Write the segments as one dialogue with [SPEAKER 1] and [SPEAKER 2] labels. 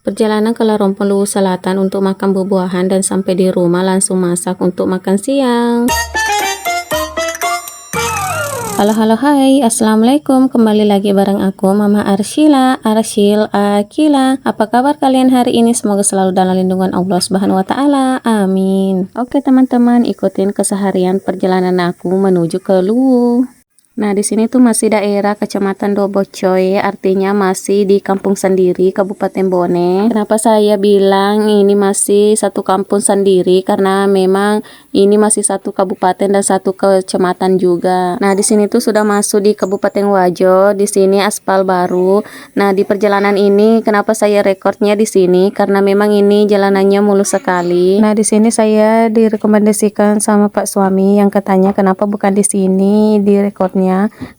[SPEAKER 1] Perjalanan ke Larompong Luwu Selatan untuk makan buah-buahan dan sampai di rumah langsung masak untuk makan siang. Halo hai, assalamualaikum, kembali lagi bareng aku Mama Arsyila, Arsyil Akila. Apa kabar kalian hari ini? Semoga selalu dalam lindungan Allah Subhanahu wa taala. Amin. Oke teman-teman, ikutin keseharian perjalanan aku menuju ke Luwu. Nah, di sini tuh masih daerah Kecamatan Dobocoy, artinya masih di kampung sendiri, Kabupaten Bone. Kenapa saya bilang ini masih satu kampung sendiri? Karena memang ini masih satu kabupaten dan satu kecamatan juga. Nah, di sini tuh sudah masuk di Kabupaten Wajo. Di sini aspal baru. Nah, di perjalanan ini kenapa saya rekornya di sini? Karena memang ini jalanannya mulus sekali. Nah, di sini saya direkomendasikan sama Pak suami yang katanya kenapa bukan di sini direkodnya.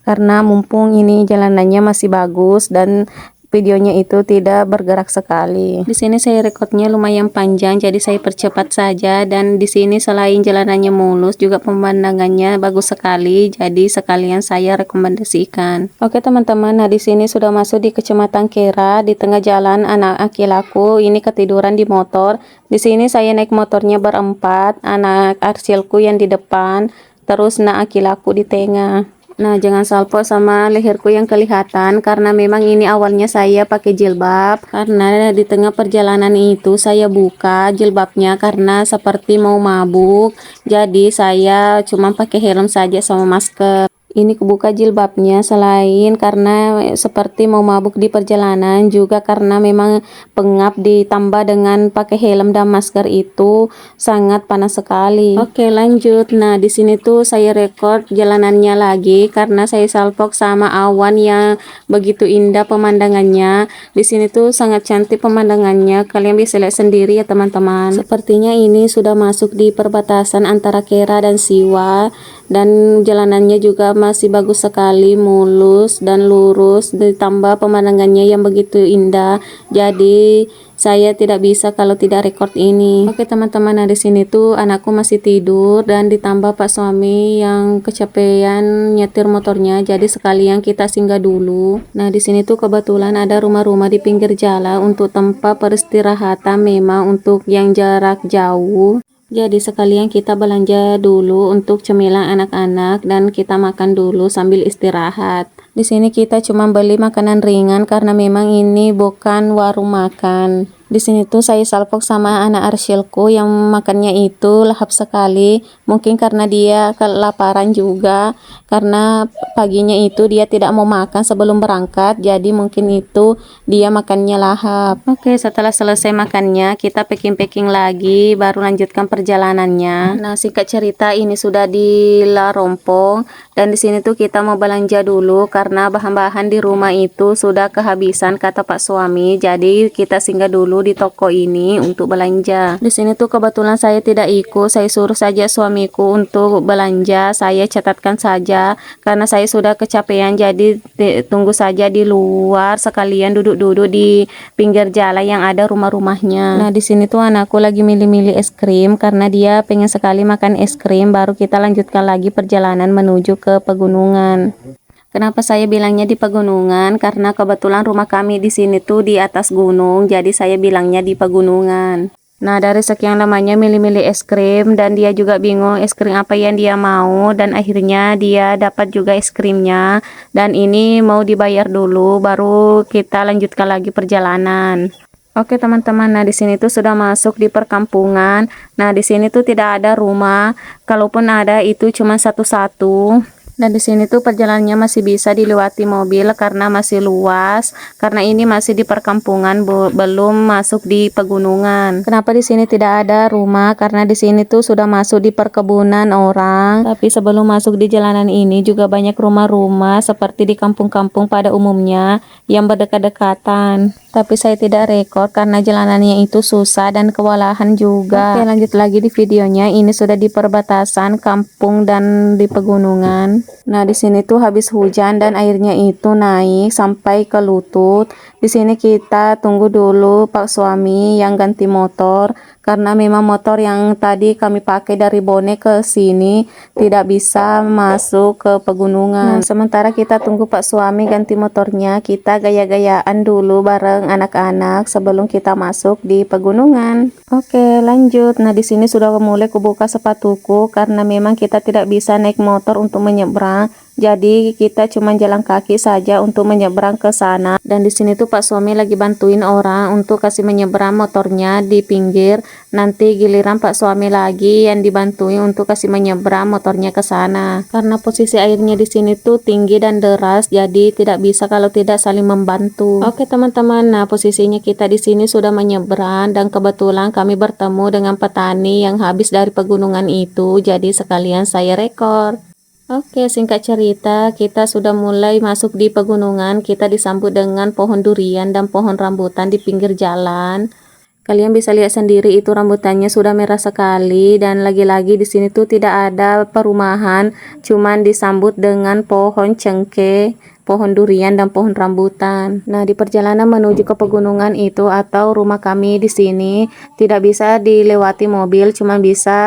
[SPEAKER 1] Karena mumpung ini jalanannya masih bagus dan videonya itu tidak bergerak sekali. Di sini saya rekodnya lumayan panjang, jadi saya percepat saja. Dan di sini selain jalanannya mulus, juga pemandangannya bagus sekali. Jadi sekalian saya rekomendasikan. Oke teman-teman, nah di sini sudah masuk di Kecamatan Kera. Di tengah jalan anak akilaku ini ketiduran di motor. Di sini saya naik motornya berempat, anak Arsyilku yang di depan, terus nak akilaku di tengah. Nah, jangan salpo sama leherku yang kelihatan karena memang ini awalnya saya pakai jilbab. Karena di tengah perjalanan itu saya buka jilbabnya karena seperti mau mabuk. Jadi saya cuma pakai helm saja sama masker. Ini kebuka jilbabnya selain karena seperti mau mabuk di perjalanan, juga karena memang pengap ditambah dengan pakai helm dan masker itu sangat panas sekali. Oke, lanjut. Nah, di sini tuh saya record jalanannya lagi karena saya salpok sama awan yang begitu indah pemandangannya. Di sini tuh sangat cantik pemandangannya. Kalian bisa lihat sendiri ya teman-teman. Sepertinya ini sudah masuk di perbatasan antara Kera dan Siwa, dan jalanannya juga masih bagus sekali, mulus dan lurus, ditambah pemandangannya yang begitu indah. Jadi saya tidak bisa kalau tidak record ini. Oke teman-teman, nah di sini tuh anakku masih tidur dan ditambah Pak suami yang kecapean nyetir motornya, jadi sekalian kita singgah dulu. Nah di sini tuh kebetulan ada rumah-rumah di pinggir jalan untuk tempat peristirahatan, memang untuk yang jarak jauh. Jadi sekalian kita belanja dulu untuk cemilan anak-anak dan kita makan dulu sambil istirahat. Di sini kita cuma beli makanan ringan karena memang ini bukan warung makan. Di sini tuh saya salpok sama anak Arsyilku yang makannya itu lahap sekali. Mungkin karena dia kelaparan juga, karena paginya itu dia tidak mau makan sebelum berangkat, jadi mungkin itu dia makannya lahap. Oke, setelah selesai makannya kita packing-packing lagi baru lanjutkan perjalanannya. Nah, singkat cerita ini sudah di Larompong dan di sini tuh kita mau belanja dulu karena bahan-bahan di rumah itu sudah kehabisan kata Pak suami. Jadi kita singgah dulu di toko ini untuk belanja. Di sini tuh kebetulan saya tidak ikut, saya suruh saja suamiku untuk belanja. Saya catatkan saja karena saya sudah kecapean, jadi tunggu saja di luar sekalian duduk-duduk di pinggir jalan yang ada rumah-rumahnya. Nah di sini tuh anakku lagi milih-milih es krim karena dia pengen sekali makan es krim. Baru kita lanjutkan lagi perjalanan menuju ke pegunungan. Kenapa saya bilangnya di pegunungan? Karena kebetulan rumah kami di sini tuh di atas gunung, jadi saya bilangnya di pegunungan. Nah, dari sekian lamanya milih-milih es krim dan dia juga bingung es krim apa yang dia mau, dan akhirnya dia dapat juga es krimnya. Dan ini mau dibayar dulu baru kita lanjutkan lagi perjalanan. Oke teman-teman, nah di sini tuh sudah masuk di perkampungan. Nah, di sini tuh tidak ada rumah. Kalaupun ada itu cuma satu-satu. Dan di sini tuh perjalanannya masih bisa dilewati mobil karena masih luas. Karena ini masih di perkampungan, belum masuk di pegunungan. Kenapa di sini tidak ada rumah? Karena di sini tuh sudah masuk di perkebunan orang. Tapi sebelum masuk di jalanan ini juga banyak rumah-rumah seperti di kampung-kampung pada umumnya yang berdekat-dekatan. Tapi saya tidak rekod karena jalanannya itu susah dan kewalahan juga. Oke, lanjut lagi di videonya. Ini sudah di perbatasan kampung dan di pegunungan. Nah, di sini tuh habis hujan dan airnya itu naik sampai ke lutut. Di sini kita tunggu dulu Pak suami yang ganti motor karena memang motor yang tadi kami pakai dari Bone ke sini tidak bisa masuk ke pegunungan. Nah, sementara kita tunggu Pak suami ganti motornya, kita gaya-gayaan dulu bareng anak-anak sebelum kita masuk di pegunungan. Oke, lanjut. Nah, di sini sudah mulai kubuka sepatuku karena memang kita tidak bisa naik motor untuk menyeberang. Jadi kita cuma jalan kaki saja untuk menyeberang ke sana. Dan di sini tuh Pak suami lagi bantuin orang untuk kasih menyeberang motornya di pinggir. Nanti giliran Pak suami lagi yang dibantuin untuk kasih menyeberang motornya ke sana. Karena posisi airnya di sini tuh tinggi dan deras, jadi tidak bisa kalau tidak saling membantu. Oke teman-teman, nah posisinya kita di sini sudah menyeberang dan kebetulan kami bertemu dengan petani yang habis dari pegunungan itu. Jadi sekalian saya rekor. Oke, singkat cerita, kita sudah mulai masuk di pegunungan. Kita disambut dengan pohon durian dan pohon rambutan di pinggir jalan. Kalian bisa lihat sendiri itu rambutannya sudah merah sekali, dan lagi-lagi di sini tuh tidak ada perumahan, cuman disambut dengan pohon cengkeh, pohon durian dan pohon rambutan. Nah, di perjalanan menuju ke pegunungan itu atau rumah kami di sini tidak bisa dilewati mobil, cuma bisa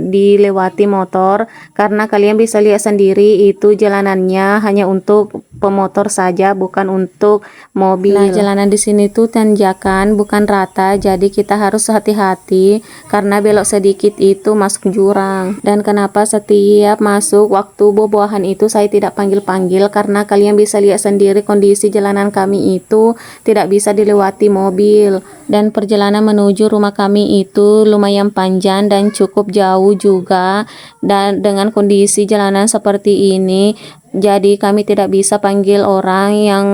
[SPEAKER 1] dilewati motor karena kalian bisa lihat sendiri itu jalanannya hanya untuk pemotor saja, bukan untuk mobil. Nah, jalanan di sini tuh tanjakan, bukan rata, jadi kita harus hati-hati karena belok sedikit itu masuk jurang. Dan kenapa setiap masuk waktu buah-buahan itu saya tidak panggil-panggil, karena kalian bisa lihat sendiri kondisi jalanan kami itu tidak bisa dilewati mobil. Dan perjalanan menuju rumah kami itu lumayan panjang dan cukup jauh juga, dan dengan kondisi jalanan seperti ini jadi kami tidak bisa panggil orang yang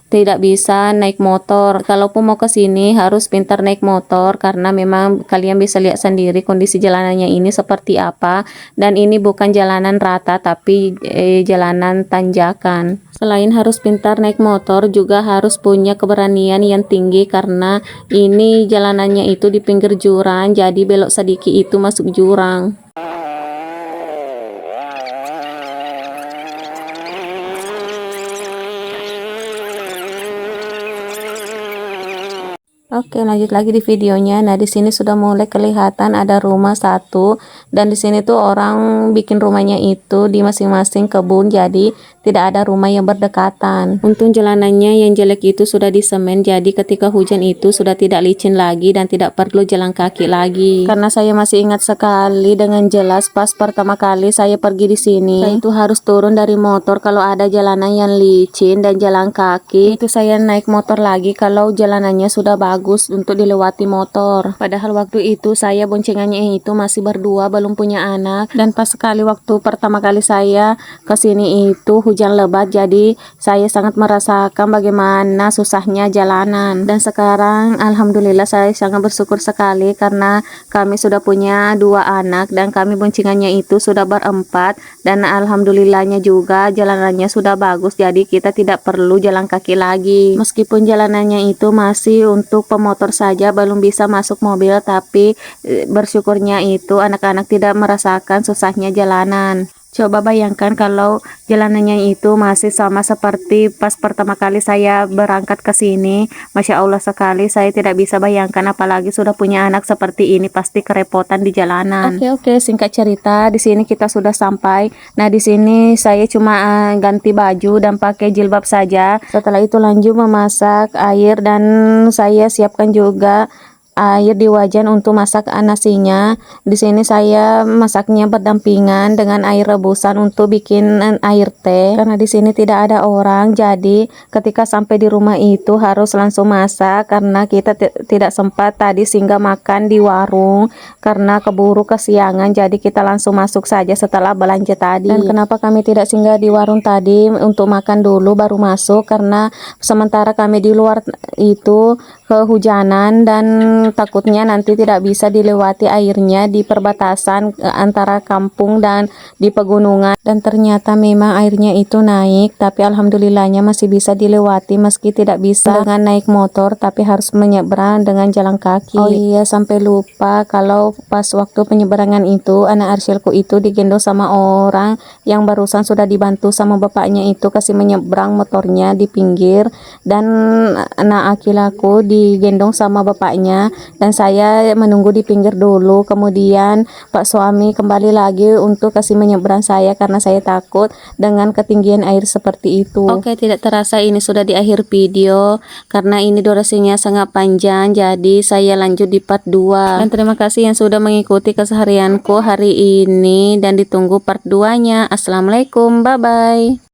[SPEAKER 1] tidak bisa naik motor. Kalaupun mau ke sini harus pintar naik motor karena memang kalian bisa lihat sendiri kondisi jalanannya ini seperti apa. Dan ini bukan jalanan rata tapi jalanan tanjakan. Selain harus pintar naik motor, juga harus punya keberanian yang tinggi karena ini jalanannya itu di pinggir jurang, jadi belok sedikit itu masuk jurang. Oke, lanjut lagi di videonya. Nah, di sini sudah mulai kelihatan ada rumah satu, dan di sini tuh orang bikin rumahnya itu di masing-masing kebun, jadi tidak ada rumah yang berdekatan. Untung jalanannya yang jelek itu sudah disemen, jadi ketika hujan itu sudah tidak licin lagi dan tidak perlu jalan kaki lagi. Karena saya masih ingat sekali dengan jelas pas pertama kali saya pergi di sini, saya itu harus turun dari motor kalau ada jalanan yang licin dan jalan kaki. Itu saya naik motor lagi kalau jalanannya sudah bagus untuk dilewati motor. Padahal waktu itu saya boncengannya itu masih berdua, belum punya anak. Dan pas sekali waktu pertama kali saya kesini itu hujan lebat, jadi saya sangat merasakan bagaimana susahnya jalanan. Dan sekarang alhamdulillah saya sangat bersyukur sekali karena kami sudah punya 2 anak dan kami boncengannya itu sudah berempat, dan alhamdulillahnya juga jalanannya sudah bagus, jadi kita tidak perlu jalan kaki lagi. Meskipun jalanannya itu masih untuk pemotor saja, belum bisa masuk mobil, tapi bersyukurnya itu anak-anak tidak merasakan susahnya jalanan. Coba bayangkan kalau jalanannya itu masih sama seperti pas pertama kali saya berangkat ke sini. Masya Allah sekali, saya tidak bisa bayangkan apalagi sudah punya anak seperti ini, pasti kerepotan di jalanan. Oke, singkat cerita di sini kita sudah sampai. Nah, di sini saya cuma ganti baju dan pakai jilbab saja. Setelah itu lanjut memasak air, dan saya siapkan juga air di wajan untuk masak nasinya. Di sini saya masaknya berdampingan dengan air rebusan untuk bikin air teh. Karena di sini tidak ada orang, jadi ketika sampai di rumah itu harus langsung masak karena kita tidak sempat tadi singgah makan di warung karena keburu kesiangan. Jadi kita langsung masuk saja setelah belanja tadi. Dan kenapa kami tidak singgah di warung tadi untuk makan dulu baru masuk, karena sementara kami di luar itu kehujanan dan takutnya nanti tidak bisa dilewati airnya di perbatasan antara kampung dan di pegunungan. Dan ternyata memang airnya itu naik, tapi alhamdulillahnya masih bisa dilewati meski tidak bisa dengan naik motor, tapi harus menyeberang dengan jalan kaki. Oh iya, sampai lupa kalau pas waktu penyeberangan itu anak Arsyilku itu digendong sama orang yang barusan sudah dibantu sama bapaknya itu kasih menyeberang motornya di pinggir, dan anak Akilaku digendong sama bapaknya, dan saya menunggu di pinggir dulu. Kemudian Pak suami kembali lagi untuk kasih menyeberang saya karena saya takut dengan ketinggian air seperti itu. Oke, tidak terasa ini sudah di akhir video karena ini durasinya sangat panjang, jadi saya lanjut di part 2. Dan terima kasih yang sudah mengikuti keseharianku hari ini dan ditunggu part 2-nya. Assalamualaikum, bye bye.